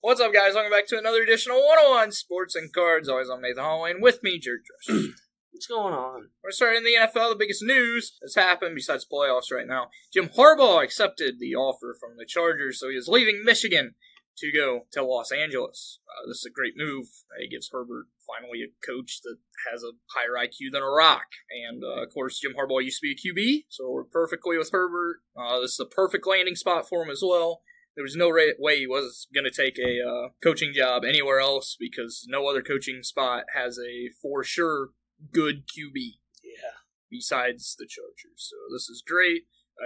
What's up, guys? Welcome back to another edition of 101 Sports and Cards. Always I'm Nathan Holloway, and with me, Jared Drescher. What's going on? We're starting in the NFL. The biggest news that's happened besides playoffs right now. Jim Harbaugh accepted the offer from the Chargers, so he is leaving Michigan to go to Los Angeles. This is a great move. It gives Herbert finally a coach that has a higher IQ than a rock. And, of course, Jim Harbaugh used to be a QB, so we're perfectly with Herbert. This is the perfect landing spot for him as well. There was no way he was going to take a coaching job anywhere else because no other coaching spot has a for sure good QB. Yeah. Besides the Chargers. So this is great.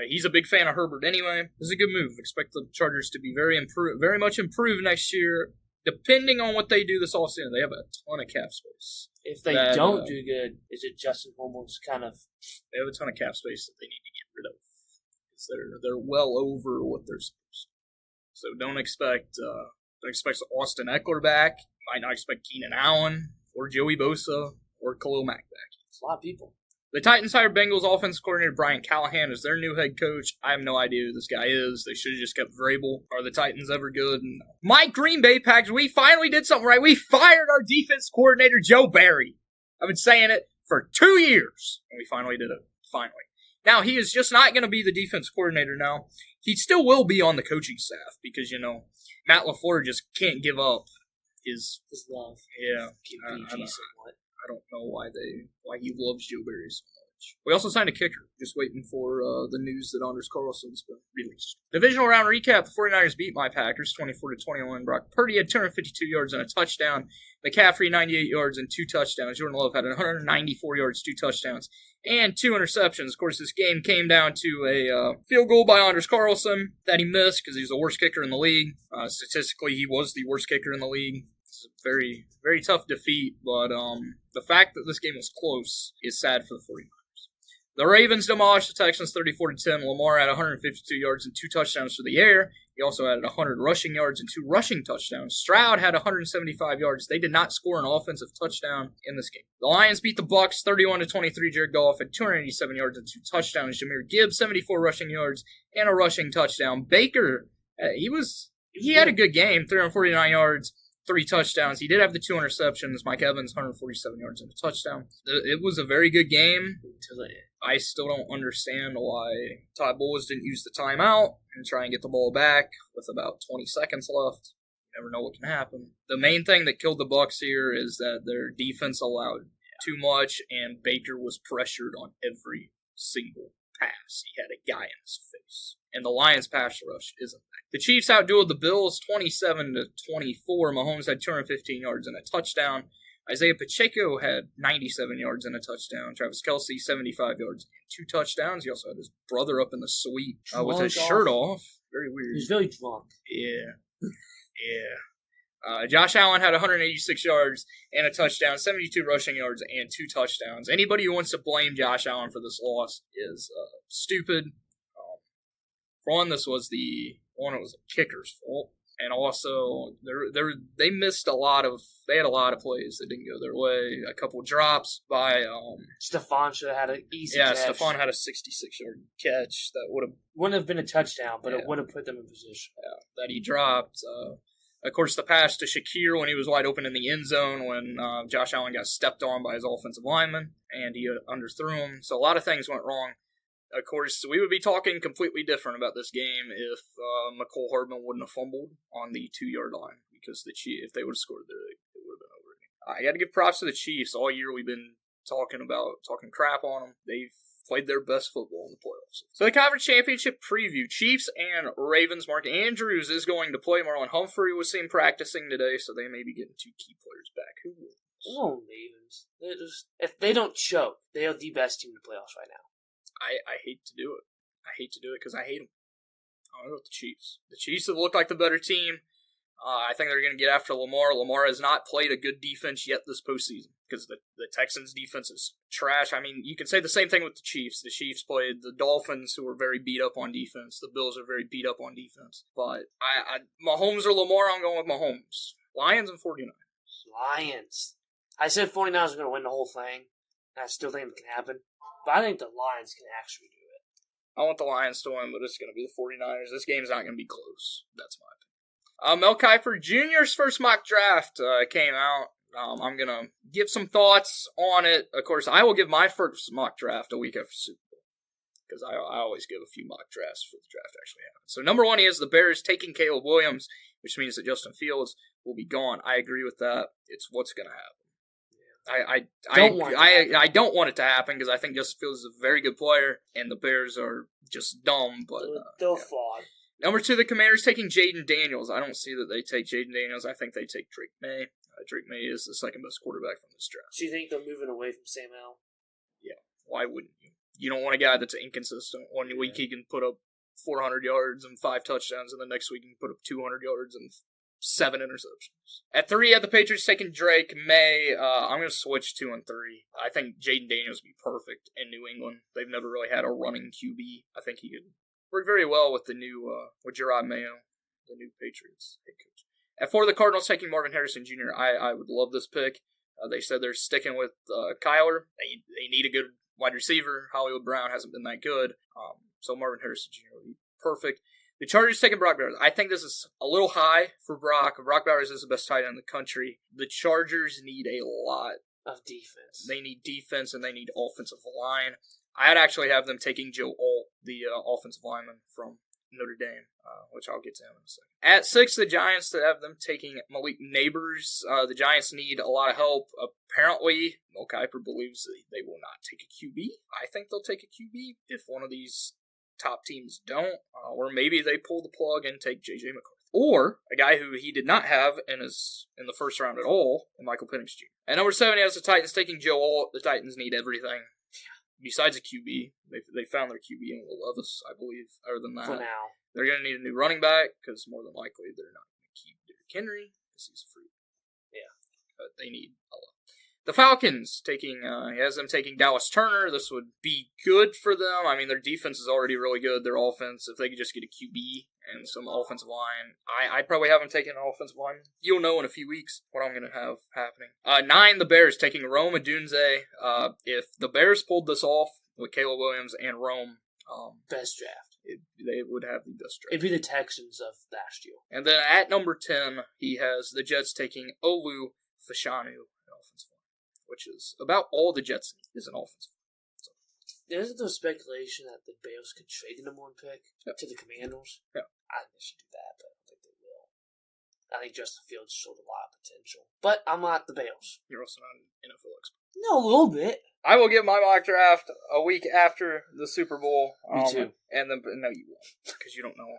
He's a big fan of Herbert anyway. This is a good move. Expect the Chargers to be very much improved next year. Depending on what they do this offseason, they have a ton of cap space. If they don't do good, is it Justin Herbert's kind of... They have a ton of cap space that they need to get rid of. Because they're well over what they're supposed to. So don't expect Austin Eckler back. Might not expect Keenan Allen or Joey Bosa or Khalil Mack back. It's a lot of people. The Titans hired Bengals offensive coordinator Brian Callahan as their new head coach. I have no idea who this guy is. They should have just kept Vrabel. Are the Titans ever good? No. My Green Bay Packers, we finally did something right. We fired our defense coordinator, Joe Barry. I've been saying it for 2 years, and we finally did it. Finally. Now, he is just not going to be the defense coordinator now. He still will be on the coaching staff because, Matt LaFleur just can't give up his love. Yeah. I don't know why he loves Joe Barry so much. We also signed a kicker. Just waiting for the news that Anders Carlson's been released. Divisional round recap. The 49ers beat my Packers 24-21. Brock Purdy had 252 yards and a touchdown. McCaffrey 98 yards and 2 touchdowns. Jordan Love had 194 yards, 2 touchdowns, and 2 interceptions. Of course, this game came down to a field goal by Anders Carlson that he missed because he's the worst kicker in the league. Statistically, he was the worst kicker in the league. It's a very, very tough defeat, but the fact that this game was close is sad for the 49ers. The Ravens demolished the Texans 34-10. Lamar had 152 yards and 2 touchdowns for the air. He also had 100 rushing yards and 2 rushing touchdowns. Stroud had 175 yards. They did not score an offensive touchdown in this game. The Lions beat the Bucs 31-23. Jared Goff had 287 yards and 2 touchdowns. Jahmyr Gibbs 74 rushing yards and a rushing touchdown. Baker, he had a good game, 349 yards. 3 touchdowns. He did have the 2 interceptions. Mike Evans, 147 yards and a touchdown. It was a very good game. I still don't understand why Todd Bowles didn't use the timeout and try and get the ball back with about 20 seconds left. You never know what can happen. The main thing that killed the Bucs here is that their defense allowed too much, and Baker was pressured on every single pass. He had a guy in his face. And the Lions' pass rush isn't that. The Chiefs outdueled the Bills 27-24. Mahomes had 215 yards and a touchdown. Isaiah Pacheco had 97 yards and a touchdown. Travis Kelce, 75 yards and 2 touchdowns. He also had his brother up in the suite with his shirt off. Very weird. He's very drunk. Yeah. Yeah. Josh Allen had 186 yards and a touchdown, 72 rushing yards and 2 touchdowns. Anybody who wants to blame Josh Allen for this loss is stupid. For one, it was the kicker's fault. And also, they missed they had a lot of plays that didn't go their way. A couple drops by... Stephon should have had an easy catch. Yeah, Stephon had a 66-yard catch that wouldn't have been a touchdown, but it would have put them in position. Yeah, that he dropped. Of course, the pass to Shakir when he was wide open in the end zone when Josh Allen got stepped on by his offensive lineman, and he underthrew him. So a lot of things went wrong. Of course, we would be talking completely different about this game if McCole Hardman wouldn't have fumbled on the 2-yard line, because if they would have scored there, it would have been over. I got to give props to the Chiefs. All year we've been talking crap on them. They've played their best football in the playoffs. So the conference championship preview: Chiefs and Ravens. Mark Andrews is going to play. Marlon Humphrey was seen practicing today, so they may be getting 2 key players back. Who will? Oh, Ravens. If they don't choke, they are the best team in the playoffs right now. I hate to do it. I hate to do it because I hate them. I'll go with the Chiefs. The Chiefs have looked like the better team. I think they're going to get after Lamar. Lamar has not played a good defense yet this postseason because the Texans' defense is trash. I mean, you can say the same thing with the Chiefs. The Chiefs played the Dolphins, who were very beat up on defense. The Bills are very beat up on defense. But Mahomes or Lamar, I'm going with Mahomes. Lions and 49ers. Lions. I said 49ers are going to win the whole thing. And I still think it can happen. But I think the Lions can actually do it. I want the Lions to win, but it's going to be the 49ers. This game's not going to be close. That's my opinion. Mel Kiper Jr.'s first mock draft came out. I'm going to give some thoughts on it. Of course, I will give my first mock draft a week after Super Bowl, because I always give a few mock drafts before the draft actually happens. So number 1 is the Bears taking Caleb Williams, which means that Justin Fields will be gone. I agree with that. It's what's going to happen. I don't want it to happen because I think Justin Fields is a very good player, and the Bears are just dumb. But they'll fall. Number 2, the Commanders taking Jaden Daniels. I don't see that they take Jaden Daniels. I think they take Drake May. Drake May is the second best quarterback from this draft. So you think they're moving away from Sam Howell? Yeah. Why wouldn't you? You don't want a guy that's inconsistent. One week he can put up 400 yards and 5 touchdowns, and the next week he can put up 200 yards and 7 interceptions. At 3, at the Patriots taking Drake May. I'm going to switch 2 and 3. I think Jaden Daniels would be perfect in New England. They've never really had a running QB. I think he could work very well with the new, with Gerard Mayo, the new Patriots head coach. At 4, the Cardinals taking Marvin Harrison Jr. I would love this pick. They said they're sticking with Kyler. They need a good wide receiver. Hollywood Brown hasn't been that good. So Marvin Harrison Jr. would be perfect. The Chargers taking Brock Bowers. I think this is a little high for Brock. Brock Bowers is the best tight end in the country. The Chargers need a lot of defense. They need defense, and they need offensive line. I'd actually have them taking Joe Alt, the offensive lineman from Notre Dame, which I'll get to him in a second. At 6, the Giants to have them taking Malik Neighbors. The Giants need a lot of help. Apparently, Mel Kiper believes they will not take a QB. I think they'll take a QB if one of these top teams don't, or maybe they pull the plug and take J.J. McCarthy. Or a guy who he did not have in the first round at all, Michael Penix Jr. At number 7, he has the Titans taking Joe Alt. The Titans need everything. Besides a QB, they found their QB in Will Levis, I believe. Other than that, for now, they're going to need a new running back because more than likely they're not going to keep Derrick Henry because he's a freak. Yeah, but they need a lot. The Falcons he has them taking Dallas Turner. This would be good for them. I mean, their defense is already really good. Their offense, if they could just get a QB and some offensive line, I'd probably have them taking an offensive line. You'll know in a few weeks what I'm going to have happening. 9, the Bears taking Rome Odunze. If the Bears pulled this off with Caleb Williams and Rome, best draft. They would have the best draft. It'd be the Texans of last year. And then at number 10, he has the Jets taking Olu Fashanu, an offensive line, which is about all the Jets need is an offensive line. So. There's no speculation that the Bears could trade the number 1 pick to the Commanders. Yeah. I think they should do that, but I don't think they will. I think Justin Fields showed a lot of potential. But I'm not the Bears. You're also not an NFL expert. No, a little bit. I will give my mock draft a week after the Super Bowl. Me too. And then, no, you won't, because you don't know.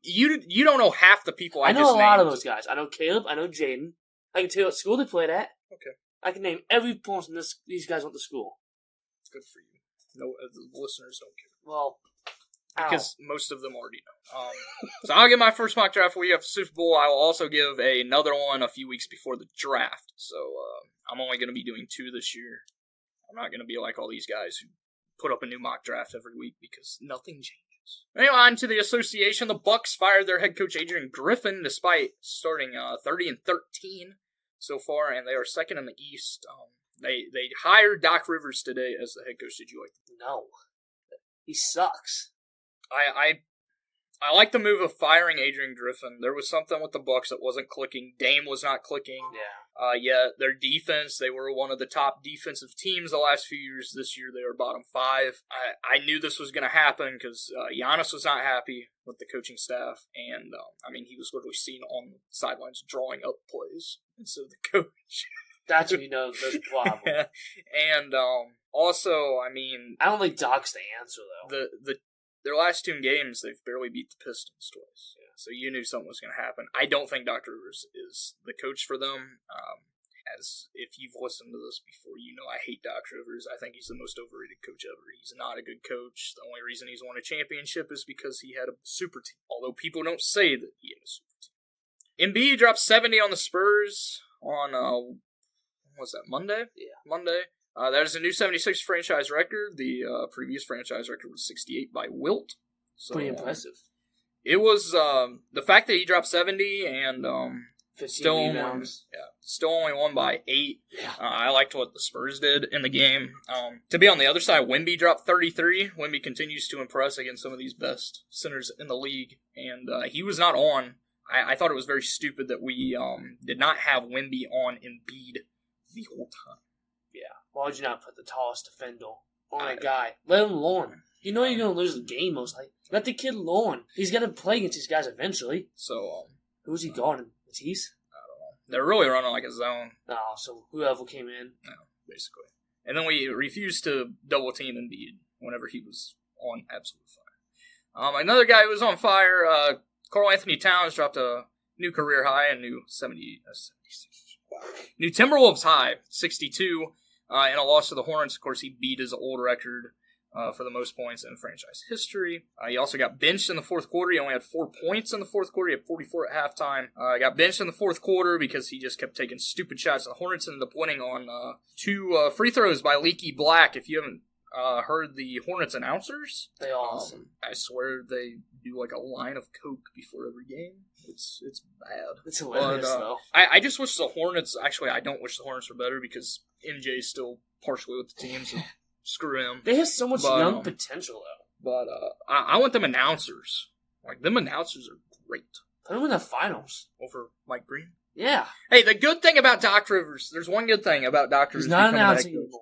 You don't know half the people I just named. I know a lot of those guys. I know Caleb. I know Jaden. I can tell you what school they played at. Okay. I can name every person these guys went to school. Good for you. No, the listeners don't care. Well, because most of them already know. So I'll give my first mock draft week after Super Bowl. I will also give another one a few weeks before the draft. So I'm only going to be doing 2 this year. I'm not going to be like all these guys who put up a new mock draft every week because nothing changes. Anyway, on to the association. The Bucks fired their head coach Adrian Griffin despite starting 30-13 so far, and they are second in the East. They hired Doc Rivers today as the head coach. Did you like that? No. He sucks. I like the move of firing Adrian Griffin. There was something with the Bucks that wasn't clicking. Dame was not clicking. Yeah. Their defense, they were one of the top defensive teams the last few years. This year, they were bottom 5. I knew this was going to happen because Giannis was not happy with the coaching staff. And, he was literally seen on the sidelines drawing up plays instead of the coach. That's when you know there's a problem. And, also, I don't think Doc's the answer, though. Their last 2 games, they've barely beat the Pistons twice. Yeah. So you knew something was going to happen. I don't think Doc Rivers is the coach for them. As if you've listened to this before, you know I hate Doc Rivers. I think he's the most overrated coach ever. He's not a good coach. The only reason he's won a championship is because he had a super team. Although people don't say that he had a super team. Embiid dropped 70 on the Spurs on, what was that, Monday? Yeah. Monday. That is a new 76 franchise record. The previous franchise record was 68 by Wilt. So, pretty impressive. It was the fact that he dropped 70 and 15 still rebounds. still only won by 8. Yeah. I liked what the Spurs did in the game. To be on the other side, Wemby dropped 33. Wemby continues to impress against some of these best centers in the league, and he was not on I thought it was very stupid that we did not have Wemby on Embiid the whole time. Yeah. Why would you not put the tallest defender on that guy? Let him learn. You know you're going to lose the game most likely. Let the kid learn. He's going to play against these guys eventually. So, who's he guarding? Matisse? I don't know. They're really running like a zone. No, so whoever came in. No, basically. And then we refused to double team Embiid whenever he was on absolute fire. Another guy who was on fire, Karl Anthony Towns dropped a new career high, a new 76. Wow. New Timberwolves high, 62, in a loss to the Hornets. Of course, he beat his old record for the most points in franchise history. He also got benched in the fourth quarter. He only had 4 points in the fourth quarter. He had 44 at halftime. Got benched in the fourth quarter because he just kept taking stupid shots. The Hornets ended up winning on 2 free throws by Leaky Black. If you haven't heard the Hornets announcers, They awesome. I swear they do like a line of coke before every game. It's bad. It's hilarious, though. I just wish the Hornets, actually I don't wish the Hornets were better because MJ's still partially with the team, so screw him. They have so much young potential, though. But I want them announcers. Like, them announcers are great. Put them in the finals. Over Mike Green? Yeah. Hey, the good thing about Doc Rivers, there's one good thing about Doc Rivers. He's not announcing anymore.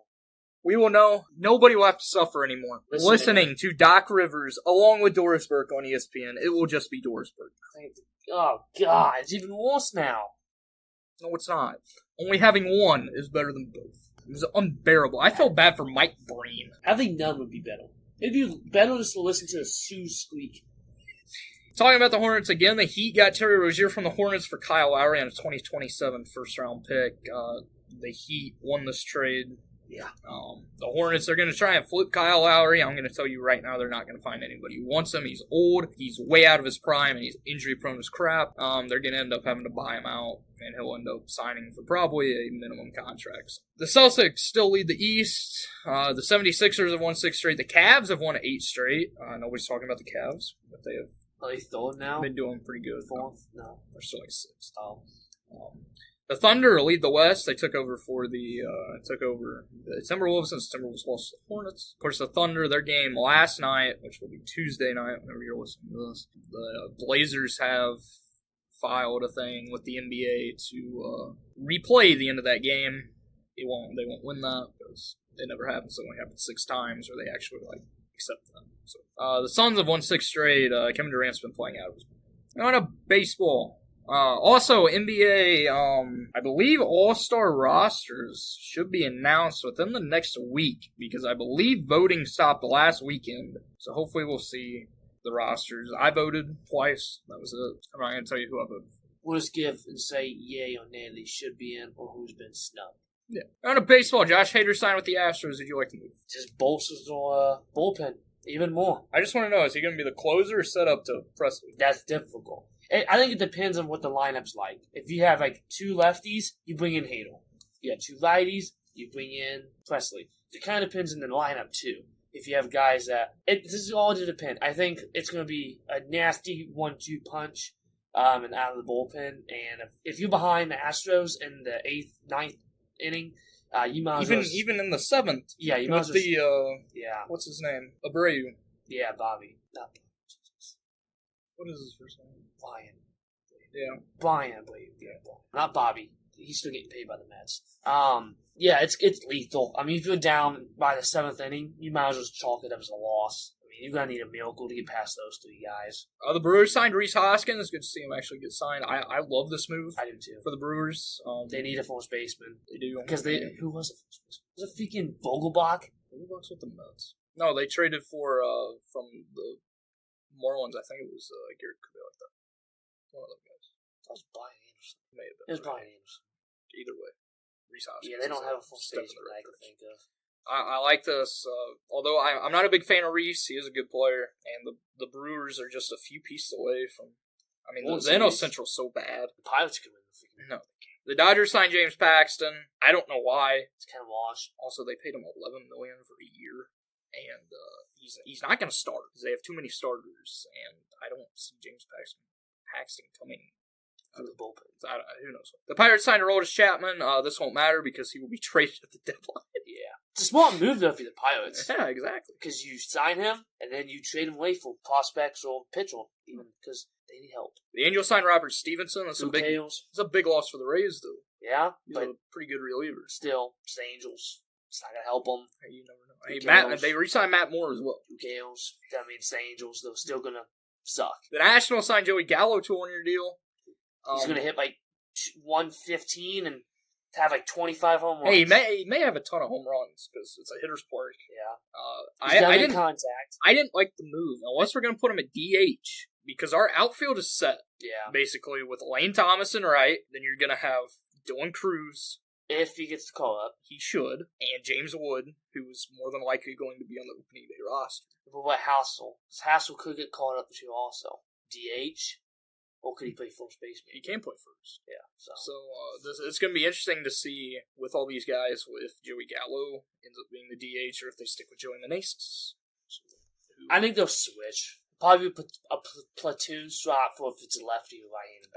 We will know. Nobody will have to suffer anymore. Listening to Doc Rivers along with Doris Burke on ESPN, it will just be Doris Burke. Oh, God. It's even worse now. No, it's not. Only having one is better than both. It was unbearable. I felt bad for Mike Breen. I think none would be better. It'd be better just to listen to the Sue squeak. Talking about the Hornets again, the Heat got Terry Rozier from the Hornets for Kyle Lowry on a 2027 first-round pick. The Heat won this trade. Yeah. The Hornets are going to try and flip Kyle Lowry. I'm going to tell you right now, they're not going to find anybody who wants him. He's old. He's way out of his prime, and he's injury-prone as crap. They're going to end up having to buy him out, and he'll end up signing for probably a minimum contract. The Celtics still lead the East. The 76ers have won 6 straight. The Cavs have won 8 straight. Nobody's talking about the Cavs, but they have Are they third now? been doing pretty good. Fourth? No. They're still like 6th. Oh. The Thunder lead the West. They took over the Timberwolves since the Timberwolves lost to the Hornets. Of course, the Thunder, their game last night, which will be Tuesday night whenever you're listening to this, the Blazers have filed a thing with the NBA to replay the end of that game. They won't win that because it never happens. It only happens 6 times, or they actually accept them. So the Suns have won 6 straight. Kevin Durant's been playing out of his mind. On a baseball. Also, NBA, I believe all-star rosters should be announced within the next week because I believe voting stopped last weekend. So hopefully we'll see the rosters. I voted twice. That was it. I'm not going to tell you who I voted for. We'll just give and say yay or nay they should be in or who's been snubbed. Yeah. On a baseball, Josh Hader signed with the Astros. Did you like the move? Just bolsters the bullpen even more. I just want to know, is he going to be the closer or set up to Presley? That's difficult. I think it depends on what the lineup's like. If you have 2 lefties, you bring in Hadel. You have 2 righties, you bring in Presley. It kind of depends on the lineup too. If you have guys that this is all to depend. I think it's going to be a nasty 1-2 punch, and out of the bullpen. And if you're behind the Astros in the 8th, 9th inning, you might even in the 7th. Yeah, you might what's his name? Abreu. Yeah, Bobby. Not Bobby. What is his first name? Brian. Yeah. Brian, I believe. Yeah, not Bobby. He's still getting paid by the Mets. Yeah, it's lethal. I mean, if you're down by the 7th inning, you might as well chalk it up as a loss. I mean, you're going to need a miracle to get past those 3 guys. The Brewers signed Rhys Hoskins. It's good to see him actually get signed. I love this move. I do too. For the Brewers. They need a first baseman. They do. Because who was the first baseman? Was it freaking Vogelbach? Vogelbach's with the Mets. No, they traded for, from the Marlins, I think it was Garrett Cabell like that. One of them guys. That was Brian Anderson. May have been. It was Brian Anderson. Either way. Rhys Hoskins. Yeah, they don't have a full station that I can think of. I like this. Although I'm not a big fan of Rhys, he is a good player. And the Brewers are just a few pieces away from... I mean, the NL Central's so bad. The Pirates can win the freaking... No, they can't. The Dodgers signed James Paxton. I don't know why. It's kind of washed. Also, they paid him $11 million for a year. And he's not going to start because they have too many starters, and I don't see James Paxton coming from the bullpen. Who knows? The Pirates signed Aroldis Chapman. This won't matter because he will be traded at the deadline. Yeah, it's a smart move though for the Pirates. Yeah, exactly. Because you sign him and then you trade him away for prospects or pitcher, even because They need help. The Angels signed Robert Stevenson. That's a big loss for the Rays, though. Yeah, He's a pretty good reliever. Still, it's the Angels. It's not going to help them. Hey, you never know. Hey, they re-signed Matt Moore as well. Who cares? That means the Angels, they're still going to suck. The Nationals signed Joey Gallo to a one-year deal. He's going to hit like 115 and have like 25 home runs. Hey, he may have a ton of home runs because it's a hitter's park. Yeah. I didn't contact. I didn't like the move unless we're going to put him at DH because our outfield is set. Yeah. Basically, with Lane Thomas in right, then you're going to have Dylan Cruz. If he gets the call up. He should. And James Wood, who is more than likely going to be on the opening day roster. But what Hassel? Hassel could get called up too also. DH? Or could he play first baseman? He can play first. Yeah. So it's going to be interesting to see with all these guys if Joey Gallo ends up being the DH or if they stick with Joey Meneses. I think they'll switch. Probably put a platoon swap for if it's a lefty or right-handed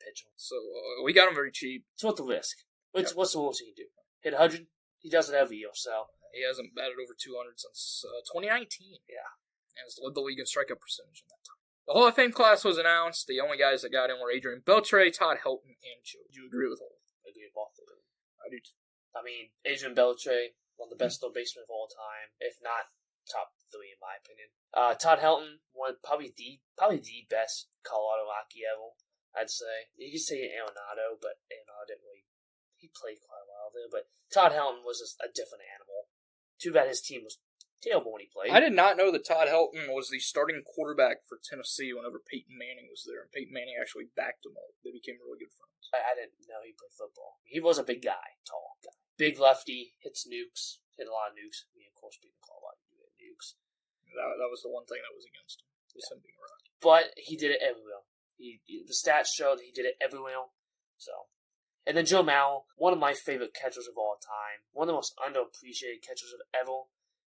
pitcher. So we got him very cheap. It's worth the risk. What's the worst he can do? Hit 100? He does it every year, so. He hasn't batted over 200 since 2019. Yeah. And has led the league in strikeout percentage in that time. The Hall of Fame class was announced. The only guys that got in were Adrian Beltre, Todd Helton, and Joe. Do you agree with all of them? I agree with both of them. I do too. I mean, Adrian Beltre, one of the best third basemen of all time, if not top 3 in my opinion. Todd Helton, probably the best Colorado Rocky ever, I'd say. You could say Arenado, but Arenado didn't really. He played quite a while there, but Todd Helton was a different animal. Too bad his team was terrible when he played. I did not know that Todd Helton was the starting quarterback for Tennessee whenever Peyton Manning was there, and Peyton Manning actually backed him up. They became really good friends. I didn't know he played football. He was a big guy, tall guy. Big lefty, hit a lot of nukes. I mean, of course, people call a lot of nukes. That was the one thing that was against him, him being a Rocky. But he did it everywhere. The stats show that he did it everywhere, so... And then Joe Mauer, one of my favorite catchers of all time. One of the most underappreciated catchers of ever.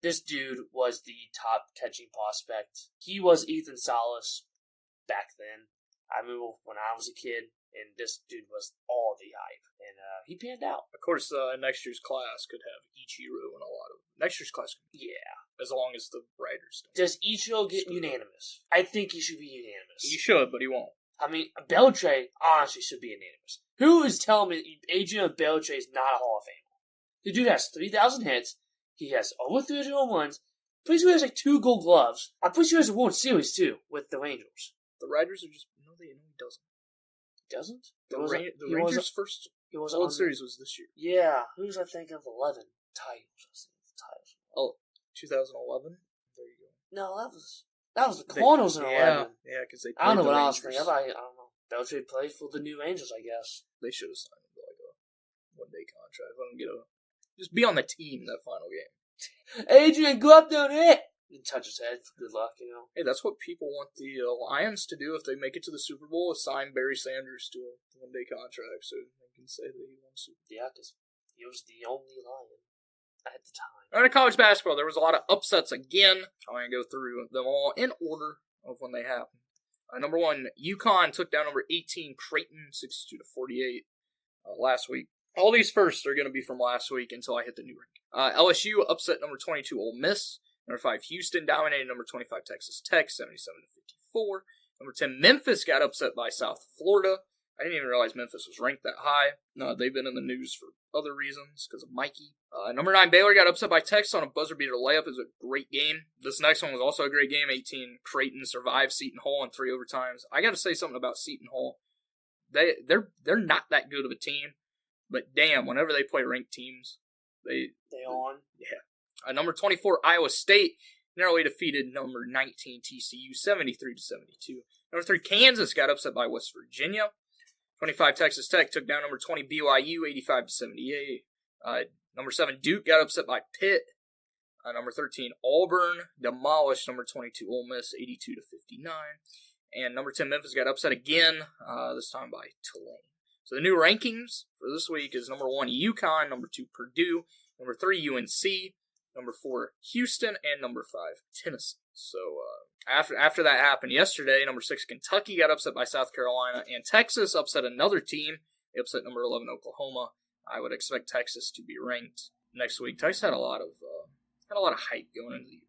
This dude was the top catching prospect. He was Ethan Salas back then. I remember when I was a kid, and this dude was all the hype. And he panned out. Of course, next year's class could have Ichiro and a lot of... Next year's class could be. Yeah. As long as the writers don't. Does Ichiro get unanimous? I think he should be unanimous. He should, but he won't. I mean, Beltre honestly should be unanimous. Who is telling me Adrian Beltre is not a Hall of Famer? The dude has 3,000 hits. He has over 300 home runs. Pretty sure he has like 2 Gold Gloves. I'm pretty sure he has a World Series too with the Rangers. The writers are just he doesn't. He doesn't? The Rangers' first World Series was this year. Yeah, who was I thinking of? 11 titles. Oh, 2011. There you go. No, that was the Cardinals in 11. Yeah, because they. I don't know what I was thinking. I don't know. Beltre played for the New Rangers, I guess. They should have signed him to like a one-day contract. Let him just be on the team that final game. Adrian, go up there and hit. And touch his head. Good luck, you know. Hey, that's what people want the Lions to do if they make it to the Super Bowl: is sign Barry Sanders to a one-day contract, so they can say that he won Super Bowl. Yeah, because he was the only Lion at the time. All right, in college basketball, there was a lot of upsets again. I'm going to go through them all in order of when they happened. Number 1, UConn took down number 18 Creighton 62-48 last week. All these firsts are going to be from last week until I hit the new rank. LSU upset number 22 Ole Miss. Number 5 Houston dominated number 25 Texas Tech 77-54. Number 10 Memphis got upset by South Florida. I didn't even realize Memphis was ranked that high. They've been in the news for other reasons because of Mikey. Number 9 Baylor got upset by Texas on a buzzer beater layup. It was a great game. This next one was also a great game. 18 Creighton survived Seton Hall in 3 overtimes. I got to say something about Seton Hall. They're not that good of a team, but damn, whenever they play ranked teams, they on. Yeah. Number 24 Iowa State narrowly defeated number 19 TCU 73-72. Number 3 Kansas got upset by West Virginia. 25 Texas Tech took down number 20 BYU 85-78. Number 7 Duke got upset by Pitt. Number 13 Auburn demolished number 22 Ole Miss 82-59. And number 10 Memphis got upset again, this time by Tulane. So the new rankings for this week is number 1 UConn, number 2 Purdue, number 3 UNC, number 4 Houston, and number 5 Tennessee. So after that happened yesterday, number 6 Kentucky got upset by South Carolina, and Texas upset another team. They upset number 11 Oklahoma. I would expect Texas to be ranked next week. Texas had a lot of hype going into the year.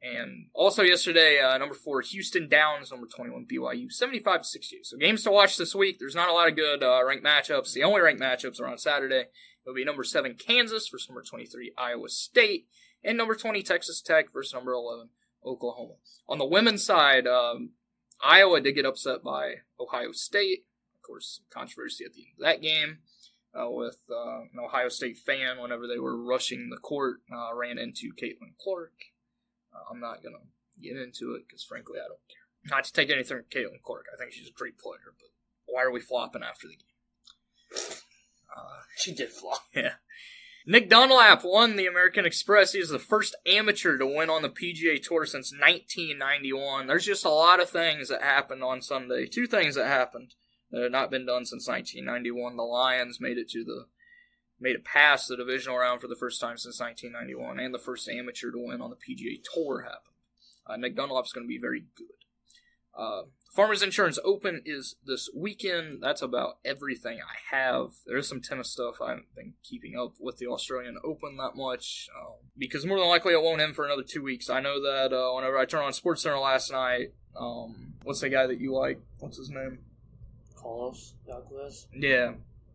And also yesterday, number 4, Houston Downs, number 21, BYU, 75-68. So games to watch this week. There's not a lot of good ranked matchups. The only ranked matchups are on Saturday. It'll be number 7, Kansas versus number 23, Iowa State. And number 20, Texas Tech versus number 11, Oklahoma. On the women's side, Iowa did get upset by Ohio State. Of course, some controversy at the end of that game with an Ohio State fan, whenever they were rushing the court, ran into Caitlin Clark. I'm not going to get into it because, frankly, I don't care. Not to take anything from Caitlin Clark. I think she's a great player, but why are we flopping after the game? She did flop. Yeah. Nick Dunlap won the American Express. He is the first amateur to win on the PGA Tour since 1991. There's just a lot of things that happened on Sunday. 2 things that happened that had not been done since 1991. The Lions made it past the Divisional Round for the first time since 1991, and the first amateur to win on the PGA Tour happened. Nick Dunlap's going to be very good. Farmers Insurance Open is this weekend. That's about everything I have. There's some tennis stuff. I haven't been keeping up with the Australian Open that much because more than likely it won't end for another 2 weeks. I know that whenever I turned on SportsCenter last night, what's the guy that you like? What's his name? Carlos Douglas? Yeah.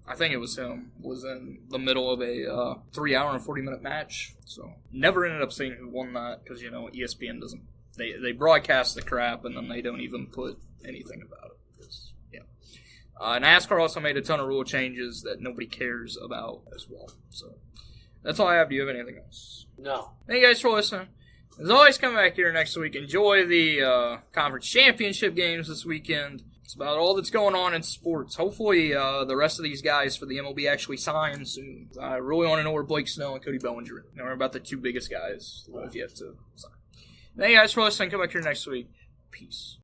I think it was him, was in the middle of a 3 hour and 40-minute match. So never ended up seeing who won that because, ESPN doesn't. They broadcast the crap and then they don't even put anything about it. Yeah. NASCAR also made a ton of rule changes that nobody cares about as well. So that's all I have. Do you have anything else? No. Thank you guys for listening. As always, come back here next week. Enjoy the conference championship games this weekend. It's about all that's going on in sports. Hopefully, the rest of these guys for the MLB actually sign soon. I really want to know where Blake Snell and Cody Bellinger are. Know about the 2 biggest guys who have yet to sign. Thank you guys for listening. Come back here next week. Peace.